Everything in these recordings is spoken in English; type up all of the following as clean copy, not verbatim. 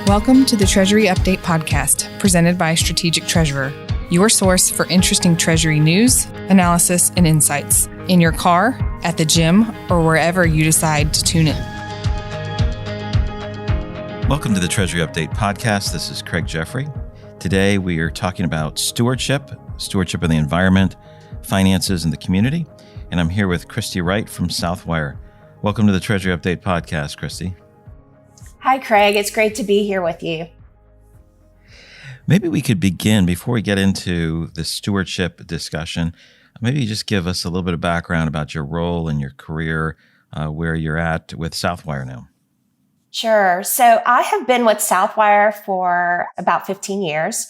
Welcome to the Treasury Update podcast, presented by Strategic Treasurer, your source for interesting Treasury news, analysis, and insights in your car, at the gym, or wherever you decide to tune in. Welcome to the Treasury Update podcast. This is Craig Jeffery. Today we are talking about stewardship of the environment, finances, and the community. And I'm here with Christy Wright from Southwire. Welcome to the Treasury Update podcast, Christy. Hi, Craig. It's great to be here with you. Maybe we could begin, before we get into the stewardship discussion, maybe you just give us a little bit of background about your role and your career, where you're at with Southwire now. Sure. So I have been with Southwire for about 15 years.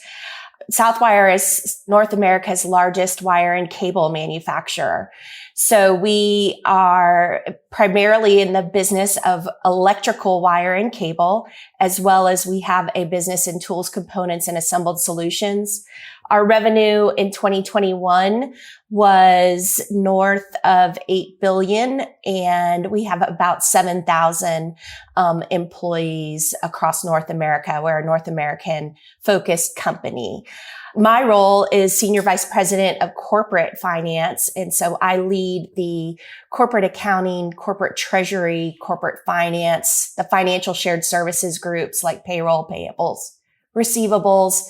Southwire is North America's largest wire and cable manufacturer. So we are primarily in the business of electrical wire and cable, as well as we have a business in tools, components, and assembled solutions. Our revenue in 2021 was north of $8 billion, and we have about 7,000 employees across North America. We're a North American focused company. My role is Senior Vice President of Corporate Finance. And so I lead the corporate accounting, corporate treasury, corporate finance, the financial shared services groups like payroll, payables, receivables,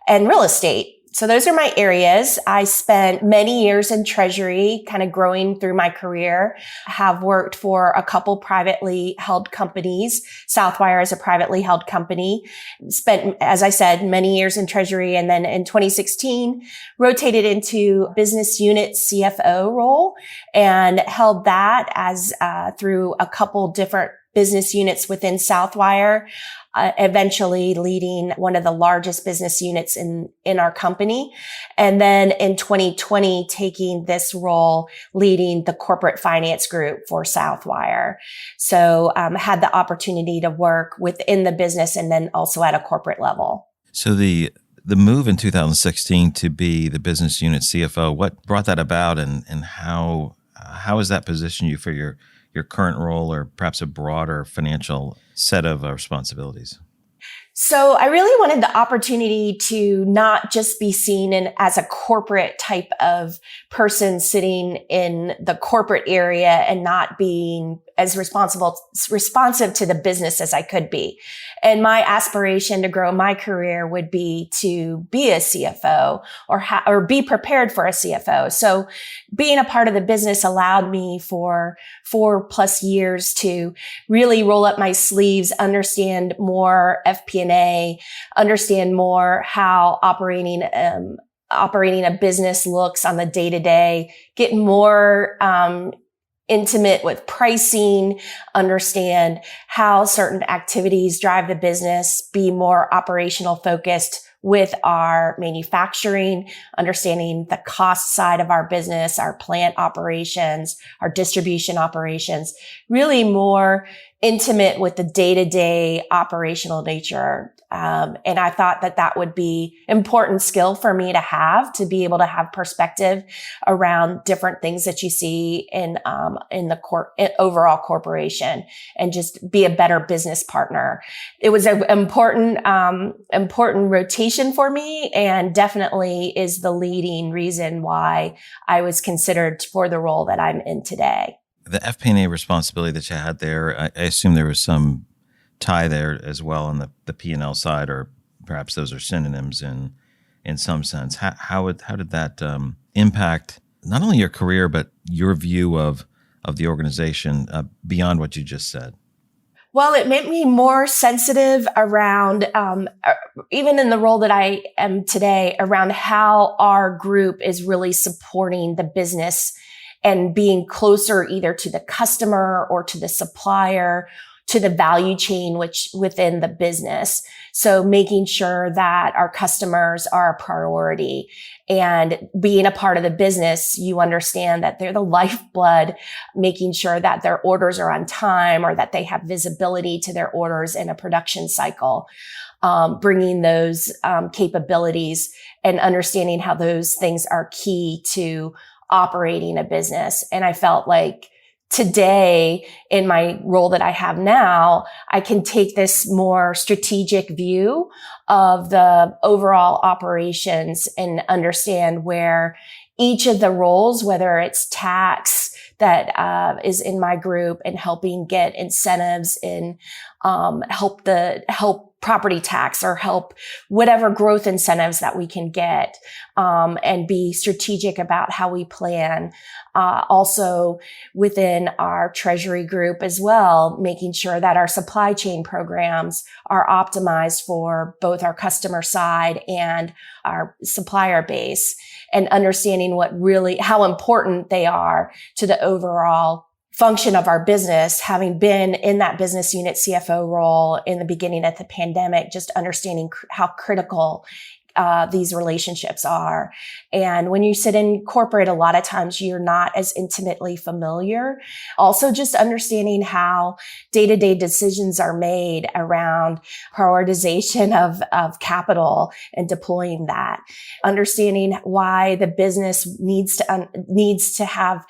and real estate. So those are my areas. I spent many years in treasury, kind of growing through my career. I have worked for a couple privately held companies. Southwire is a privately held company. Spent, as I said, many years in treasury. And then in 2016, rotated into business unit CFO role and held that as through a couple different business units within Southwire, eventually leading one of the largest business units in our company. And then in 2020, taking this role, leading the corporate finance group for Southwire. So had the opportunity to work within the business and then also at a corporate level. So the move in 2016 to be the business unit CFO, what brought that about, and how has that positioned you for your current role, or perhaps a broader financial set of responsibilities? So I really wanted the opportunity to not just be seen as a corporate type of person sitting in the corporate area and not being as responsive to the business as I could be. And my aspiration to grow my career would be to be a CFO or be prepared for a CFO. So being a part of the business allowed me for 4+ years to really roll up my sleeves, understand more FP&A, understand more how operating a business looks on the day-to-day, get more intimate with pricing, understand how certain activities drive the business, be more operational focused with our manufacturing, understanding the cost side of our business, our plant operations, our distribution operations, really more intimate with the day-to-day operational nature. And I thought that would be important skill for me to be able to have perspective around different things that you see in the overall corporation, and just be a better business partner. It was an important rotation for me, and definitely is the leading reason why I was considered for the role that I'm in today. The FP&A responsibility that you had there, I assume there was some tie there as well on the P&L side, or perhaps those are synonyms in some sense. How did that impact not only your career, but your view of the organization beyond what you just said? Well, it made me more sensitive around, even in the role that I am today, around how our group is really supporting the business and being closer either to the customer or to the supplier, to the value chain, which within the business. So making sure that our customers are a priority, and being a part of the business, you understand that they're the lifeblood, making sure that their orders are on time, or that they have visibility to their orders in a production cycle. Bringing those capabilities and understanding how those things are key to operating a business. And I felt like today, in my role that I have now, I can take this more strategic view of the overall operations and understand where each of the roles, whether it's tax that is in my group and helping get incentives in help property tax or help whatever growth incentives that we can get, and be strategic about how we plan. Also within our treasury group as well, making sure that our supply chain programs are optimized for both our customer side and our supplier base, and understanding how important they are to the overall function of our business. Having been in that business unit CFO role in the beginning of the pandemic, just understanding how critical these relationships are. And when you sit in corporate, a lot of times you're not as intimately familiar. Also, just understanding how day-to-day decisions are made around prioritization of capital and deploying that. Understanding why the business needs to have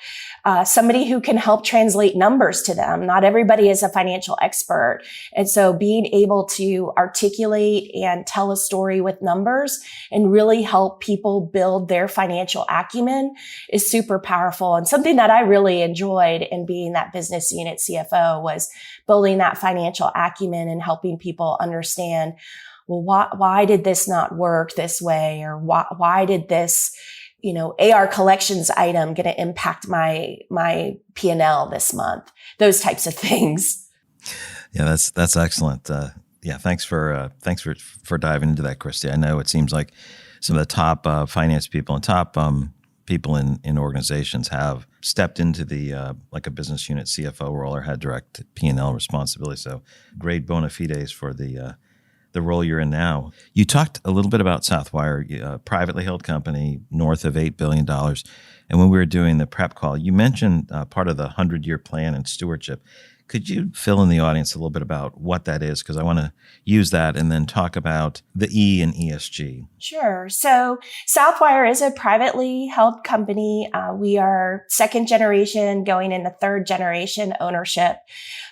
somebody who can help translate numbers to them. Not everybody is a financial expert. And so being able to articulate and tell a story with numbers and really help people build their financial acumen is super powerful. And something that I really enjoyed in being that business unit CFO was building that financial acumen and helping people understand, well, why did this not work this way? Or why did this, AR collections item going to impact my P&L this month? Those types of things. Yeah, that's excellent. Thanks for diving into that, Christy. I know it seems like some of the top finance people and top people in organizations have stepped into the like a business unit CFO role or had direct P&L responsibility. So great bona fides for the role you're in now. You talked a little bit about Southwire, a privately held company north of $8 billion. And when we were doing the prep call, you mentioned part of the 100-year plan and stewardship. Could you fill in the audience a little bit about what that is? Because I want to use that and then talk about the E in ESG. Sure. So Southwire is a privately held company. We are second generation going into third generation ownership.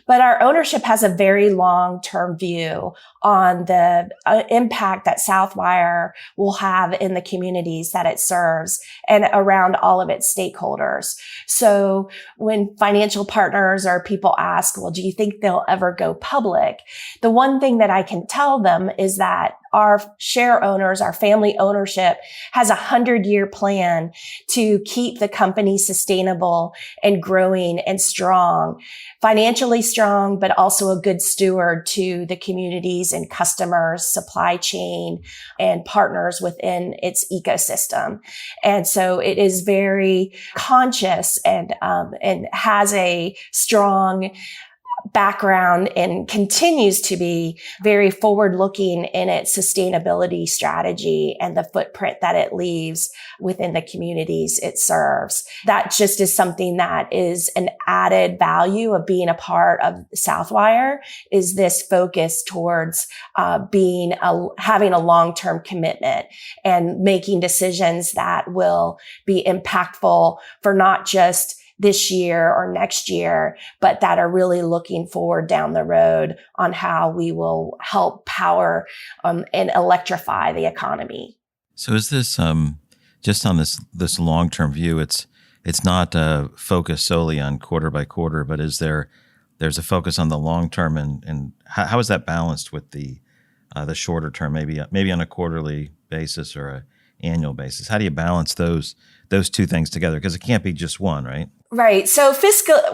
But our ownership has a very long-term view on the impact that Southwire will have in the communities that it serves and around all of its stakeholders. So when financial partners or people ask, well, do you think they'll ever go public? The one thing that I can tell them is that our share owners, our family ownership has 100-year plan to keep the company sustainable and growing and strong, financially strong, but also a good steward to the communities and customers, supply chain, and partners within its ecosystem. And so it is very conscious and has a strong background and continues to be very forward-looking in its sustainability strategy and the footprint that it leaves within the communities it serves. That just is something that is an added value of being a part of Southwire, is this focus towards having a long-term commitment and making decisions that will be impactful for not just this year or next year, but that are really looking forward down the road on how we will help power and electrify the economy. So is this just on this long-term view? It's not focused solely on quarter by quarter, but there's a focus on the long term, and how is that balanced with the shorter term, maybe on a quarterly basis or a annual basis? How do you balance those two things together? Because it can't be just one, right? Right. So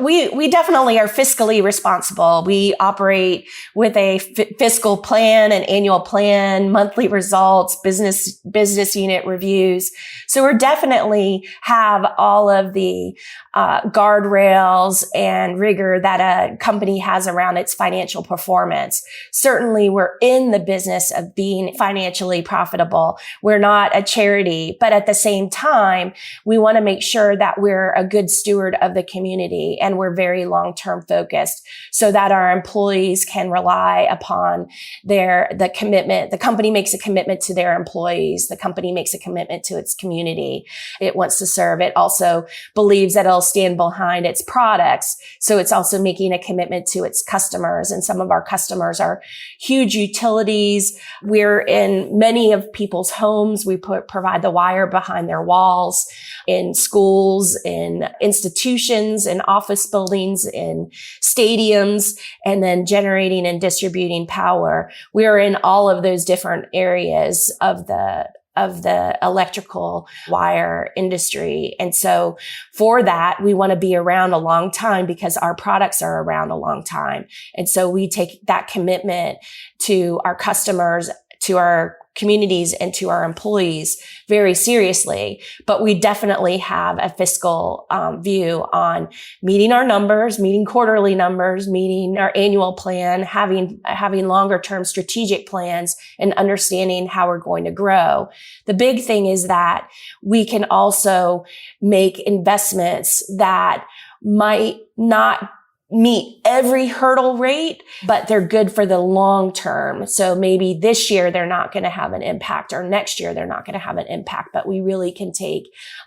we definitely are fiscally responsible. We operate with a fiscal plan, an annual plan, monthly results, business unit reviews. So we're definitely have all of the guardrails and rigor that a company has around its financial performance. Certainly we're in the business of being financially profitable. We're not a charity, but at the same time, we want to make sure that we're a good steward steward of the community, and we're very long-term focused so that our employees can rely upon the commitment. The company makes a commitment to their employees. The company makes a commitment to its community it wants to serve. It also believes that it'll stand behind its products. So it's also making a commitment to its customers. And some of our customers are huge utilities. We're in many of people's homes. We provide the wire behind their walls, in schools, in institutions, in office buildings, in stadiums, and then generating and distributing power. We're in all of those different areas of the electrical wire industry. And so for that, we want to be around a long time because our products are around a long time. And so we take that commitment to our customers, to our communities, and to our employees very seriously. But we definitely have a fiscal view on meeting our numbers, meeting quarterly numbers, meeting our annual plan, having longer term strategic plans, and understanding how we're going to grow. The big thing is that we can also make investments that might not meet every hurdle rate, but they're good for the long term. So maybe this year they're not going to have an impact, or next year they're not going to have an impact, but we really can take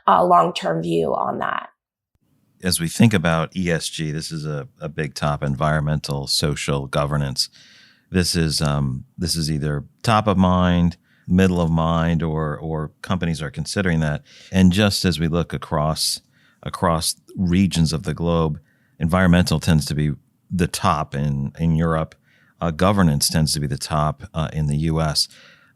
a long-term view on that. As we think about ESG, this is a big top: environmental, social, governance. This is either top of mind, middle of mind, or companies are considering that. And just as we look across regions of the globe, environmental tends to be the top in Europe. Governance tends to be the top in the U.S.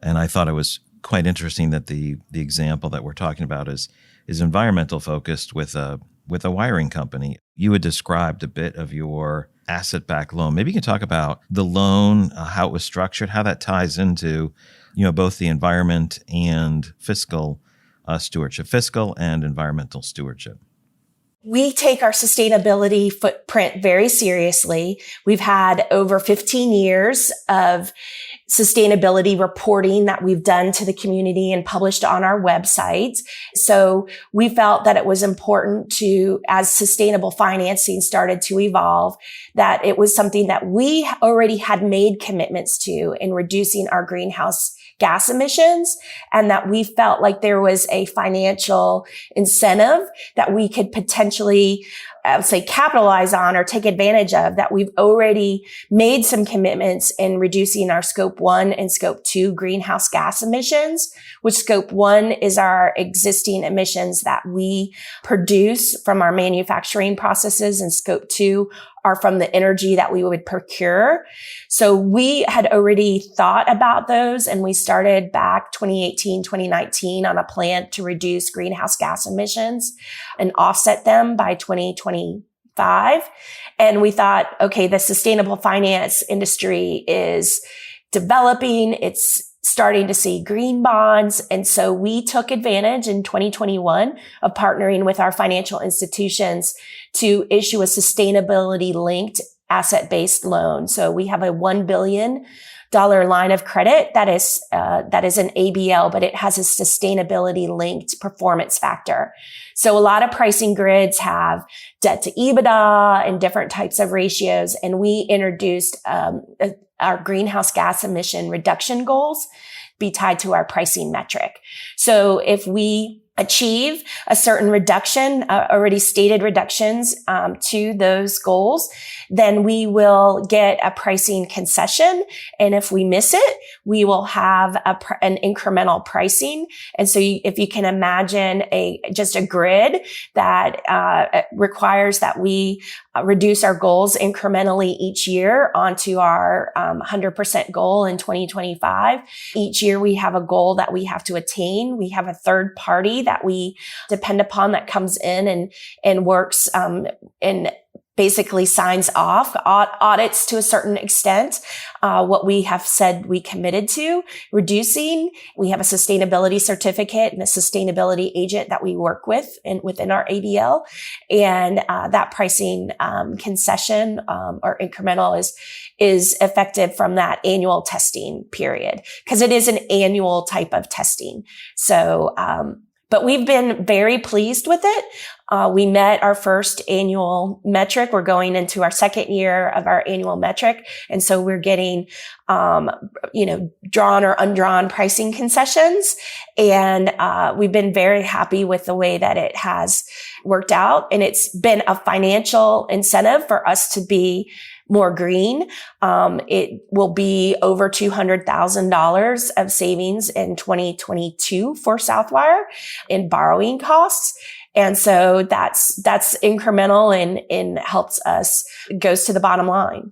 And I thought it was quite interesting that the example that we're talking about is environmental focused with a wiring company. You had described a bit of your asset-backed loan. Maybe you can talk about the loan, how it was structured, how that ties into both the environment and fiscal stewardship, fiscal and environmental stewardship. We take our sustainability footprint very seriously. We've had over 15 years of sustainability reporting that we've done to the community and published on our website. So we felt that it was important to, as sustainable financing started to evolve, that it was something that we already had made commitments to in reducing our greenhouse gas emissions, and that we felt like there was a financial incentive that we could potentially, I would say, capitalize on or take advantage of, that we've already made some commitments in reducing our scope 1 and scope 2 greenhouse gas emissions, which scope 1 is our existing emissions that we produce from our manufacturing processes, and scope 2 are from the energy that we would procure. So we had already thought about those, and we started back 2018, 2019 on a plan to reduce greenhouse gas emissions and offset them by 2025. And we thought, okay, the sustainable finance industry is developing. It's starting to see green bonds. And so we took advantage in 2021 of partnering with our financial institutions to issue a sustainability linked asset-based loan. So we have a $1 billion line of credit that is an ABL, but it has a sustainability linked performance factor. So a lot of pricing grids have debt to EBITDA and different types of ratios. And we introduced, our greenhouse gas emission reduction goals be tied to our pricing metric. So if we achieve a certain reduction, already stated reductions to those goals, then we will get a pricing concession. And if we miss it, we will have an incremental pricing. And so if you can imagine just a grid that requires that we reduce our goals incrementally each year onto our 100% goal in 2025. Each year we have a goal that we have to attain. We have a third party that we depend upon that comes in and works and basically signs off, audits to a certain extent, what we have said we committed to reducing. We have a sustainability certificate and a sustainability agent that we work with within our ABL. And that pricing concession or incremental is effective from that annual testing period, because it is an annual type of testing. So But we've been very pleased with it. We met our first annual metric. We're going into our second year of our annual metric. And so we're getting, drawn or undrawn pricing concessions. And, we've been very happy with the way that it has worked out. And it's been a financial incentive for us to be more green. It will be over $200,000 of savings in 2022 for Southwire in borrowing costs. And so that's incremental and helps us, goes to the bottom line.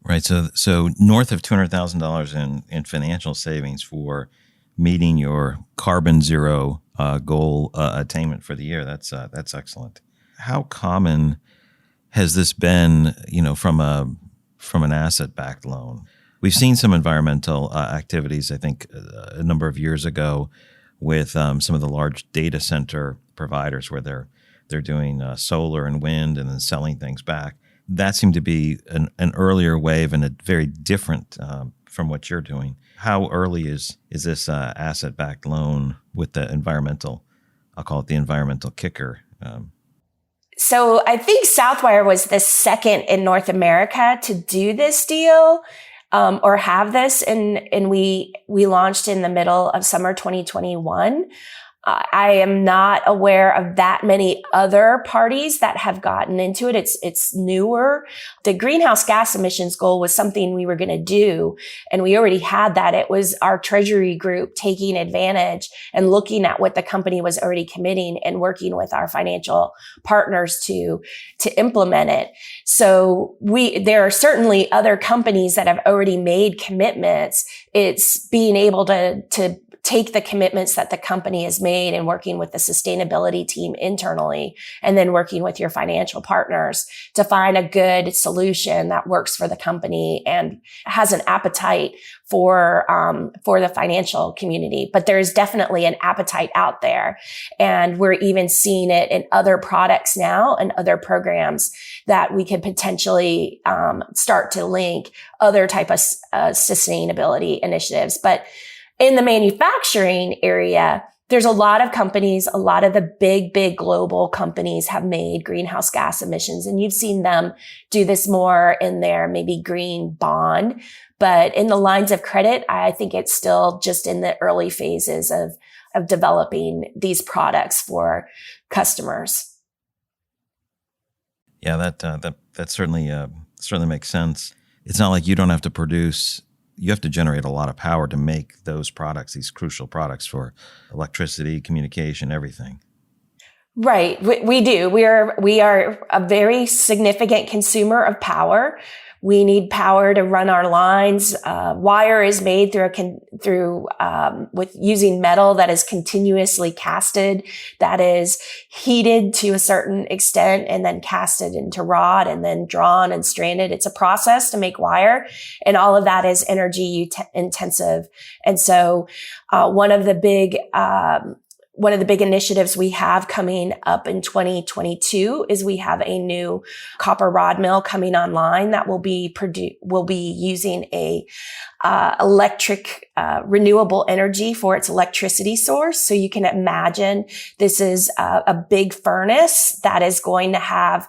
Right. So north of $200,000 in financial savings for meeting your carbon zero goal attainment for the year. That's excellent. How common has this been, from an asset-backed loan? We've seen some environmental activities, I think, a number of years ago with some of the large data center providers where they're doing solar and wind and then selling things back. That seemed to be an earlier wave and a very different from what you're doing. How early is this asset-backed loan with the environmental, I'll call it the environmental kicker? So I think Southwire was the second in North America to do this deal, or have this. And we launched in the middle of summer 2021. I am not aware of that many other parties that have gotten into it. It's newer. The greenhouse gas emissions goal was something we were going to do, and we already had that. It was our treasury group taking advantage and looking at what the company was already committing and working with our financial partners to implement it. So there are certainly other companies that have already made commitments. It's being able to take the commitments that the company has made and working with the sustainability team internally, and then working with your financial partners to find a good solution that works for the company and has an appetite for the financial community. But there is definitely an appetite out there. And we're even seeing it in other products now and other programs that we could potentially start to link other type of sustainability initiatives. But in the manufacturing area, there's a lot of companies, a lot of the big global companies have made greenhouse gas emissions, and you've seen them do this more in their maybe green bond. But in the lines of credit, I think it's still just in the early phases of developing these products for customers. Yeah, that certainly makes sense. It's not like you don't have to produce. You have to generate a lot of power to make those products, these crucial products for electricity, communication, everything. Right. We do. We are a very significant consumer of power. We need power to run our lines. Wire is made with using metal that is continuously casted, that is heated to a certain extent and then casted into rod and then drawn and stranded. It's a process to make wire, and all of that is energy intensive. And so, one of the big initiatives we have coming up in 2022 is we have a new copper rod mill coming online that will be using a electric renewable energy for its electricity source. So you can imagine this is a big furnace that is going to have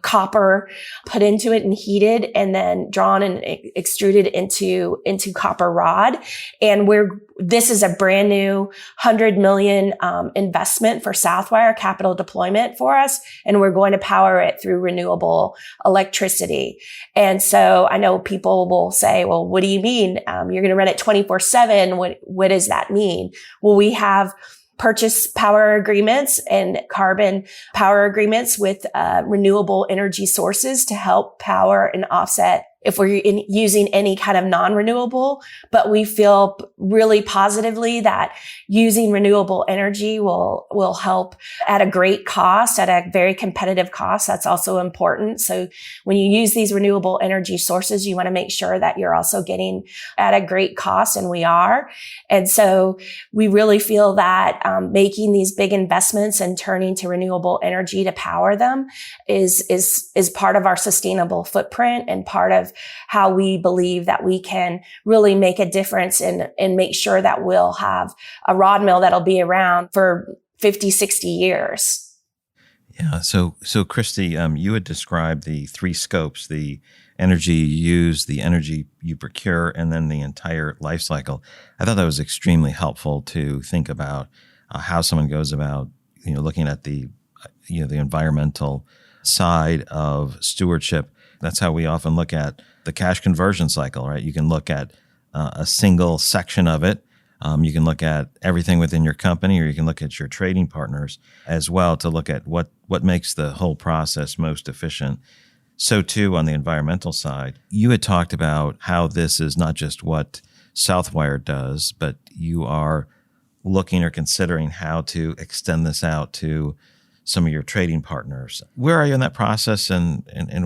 copper put into it and heated and then drawn and extruded into copper rod. And this is a brand new $100 million investment for Southwire, capital deployment for us. And we're going to power it through renewable electricity. And so I know people will say, well, what do you mean? You're going to run it 24/7. What does that mean? Well, we have purchase power agreements and carbon power agreements with renewable energy sources to help power and offset if we're using any kind of non-renewable. But we feel really positively that using renewable energy will help at a great cost, at a very competitive cost. That's also important. So when you use these renewable energy sources, you want to make sure that you're also getting at a great cost, and we are. And so we really feel that making these big investments and turning to renewable energy to power them is part of our sustainable footprint and part of how we believe that we can really make a difference and make sure that we'll have a rod mill that'll be around for 50, 60 years. Yeah. So Christy, you had described the three scopes: the energy you use, the energy you procure, and then the entire life cycle. I thought that was extremely helpful to think about how someone goes about, looking at the environmental side of stewardship. That's how we often look at the cash conversion cycle, right? You can look at a single section of it. You can look at everything within your company, or you can look at your trading partners as well to look at what makes the whole process most efficient. So too, on the environmental side, you had talked about how this is not just what Southwire does, but you are looking or considering how to extend this out to some of your trading partners. Where are you in that process, and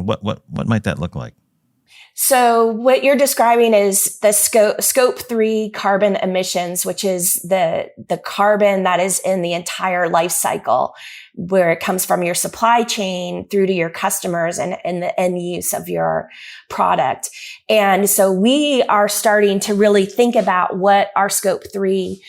what might that look like? So what you're describing is the scope 3 carbon emissions, which is the carbon that is in the entire life cycle, where it comes from your supply chain through to your customers and the end use of your product. And so we are starting to really think about what our scope 3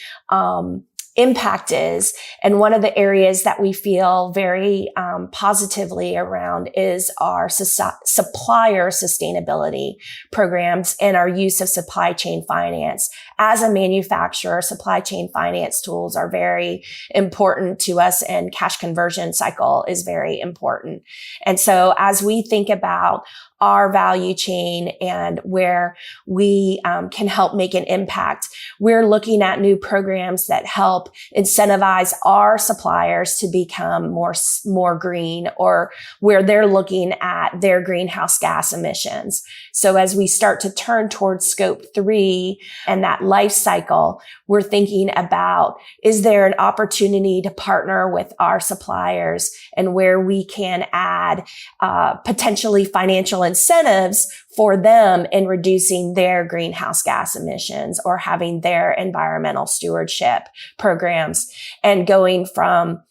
impact is. And one of the areas that we feel very positively around is our supplier sustainability programs and our use of supply chain finance. As a manufacturer, supply chain finance tools are very important to us, and cash conversion cycle is very important. And so as we think about our value chain and where we can help make an impact, we're looking at new programs that help incentivize our suppliers to become more green, or where they're looking at their greenhouse gas emissions. So as we start to turn towards scope 3 and that life cycle, we're thinking about, is there an opportunity to partner with our suppliers and where we can add potentially financial incentives for them in reducing their greenhouse gas emissions or having their environmental stewardship programs, and going from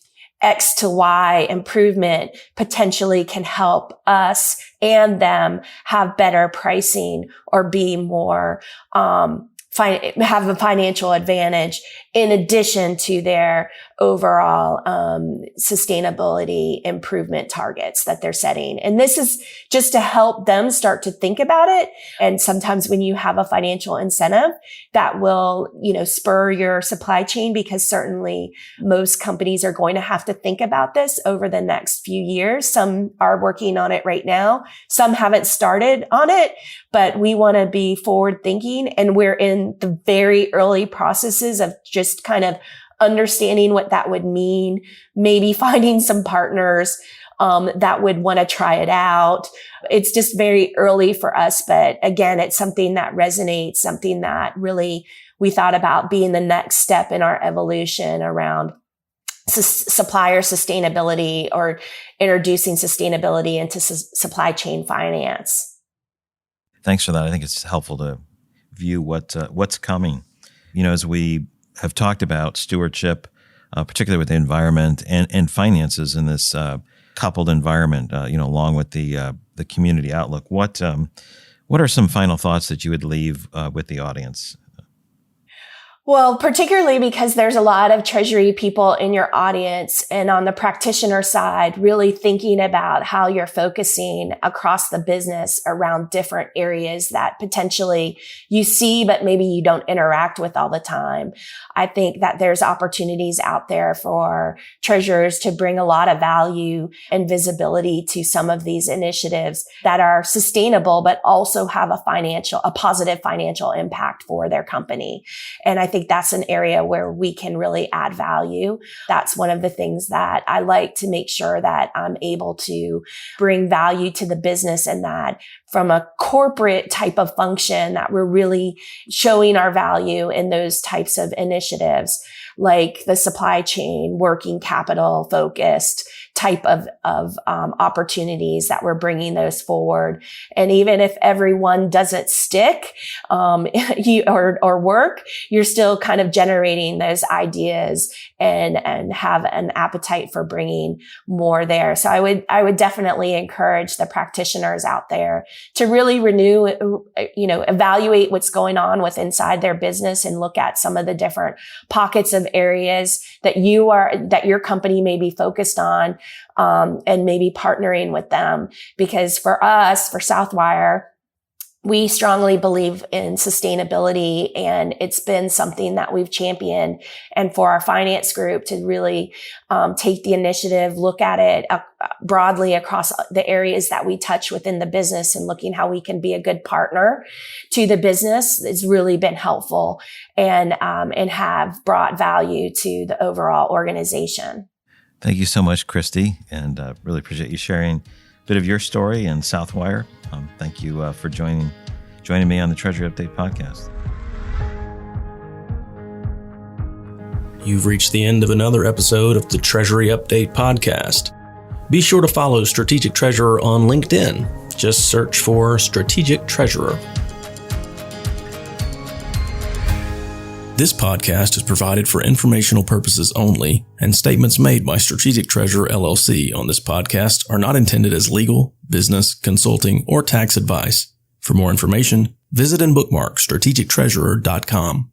X to Y improvement potentially can help us and them have better pricing or be more, have a financial advantage in addition to their overall sustainability improvement targets that they're setting. And this is just to help them start to think about it. And sometimes when you have a financial incentive, that will, spur your supply chain, because certainly most companies are going to have to think about this over the next few years. Some are working on it right now. Some haven't started on it, but we want to be forward thinking, and we're in the very early processes of just kind of understanding what that would mean, maybe finding some partners that would want to try it out. It's just very early for us, but again, it's something that resonates, something that really we thought about being the next step in our evolution around supplier sustainability, or introducing sustainability into supply chain finance. Thanks for that. I think it's helpful to view what's coming. As we have talked about stewardship, particularly with the environment and finances in this coupled environment, along with the community outlook. What are some final thoughts that you would leave with the audience? Well, particularly because there's a lot of Treasury people in your audience, and on the practitioner side, really thinking about how you're focusing across the business around different areas that potentially you see, but maybe you don't interact with all the time. I think that there's opportunities out there for treasurers to bring a lot of value and visibility to some of these initiatives that are sustainable, but also have a positive financial impact for their company. And I think that's an area where we can really add value. That's one of the things that I like to make sure that I'm able to bring value to the business, and that from a corporate type of function, that we're really showing our value in those types of initiatives, like the supply chain, working capital focused type of opportunities that we're bringing those forward. And even if everyone doesn't stick, or work, you're still kind of generating those ideas and have an appetite for bringing more there. So I would definitely encourage the practitioners out there to really evaluate what's going on with inside their business and look at some of the different pockets of areas that your company may be focused on, and maybe partnering with them. Because for us, for Southwire, we strongly believe in sustainability, and it's been something that we've championed. And for our finance group to really take the initiative, look at it broadly across the areas that we touch within the business, and looking how we can be a good partner to the business has really been helpful and have brought value to the overall organization. Thank you so much, Christy, and really appreciate you sharing a bit of your story and Southwire. Thank you for joining me on the Treasury Update podcast. You've reached the end of another episode of the Treasury Update podcast. Be sure to follow Strategic Treasurer on LinkedIn. Just search for Strategic Treasurer. This podcast is provided for informational purposes only, and statements made by Strategic Treasurer LLC on this podcast are not intended as legal, business, consulting, or tax advice. For more information, visit and bookmark strategictreasurer.com.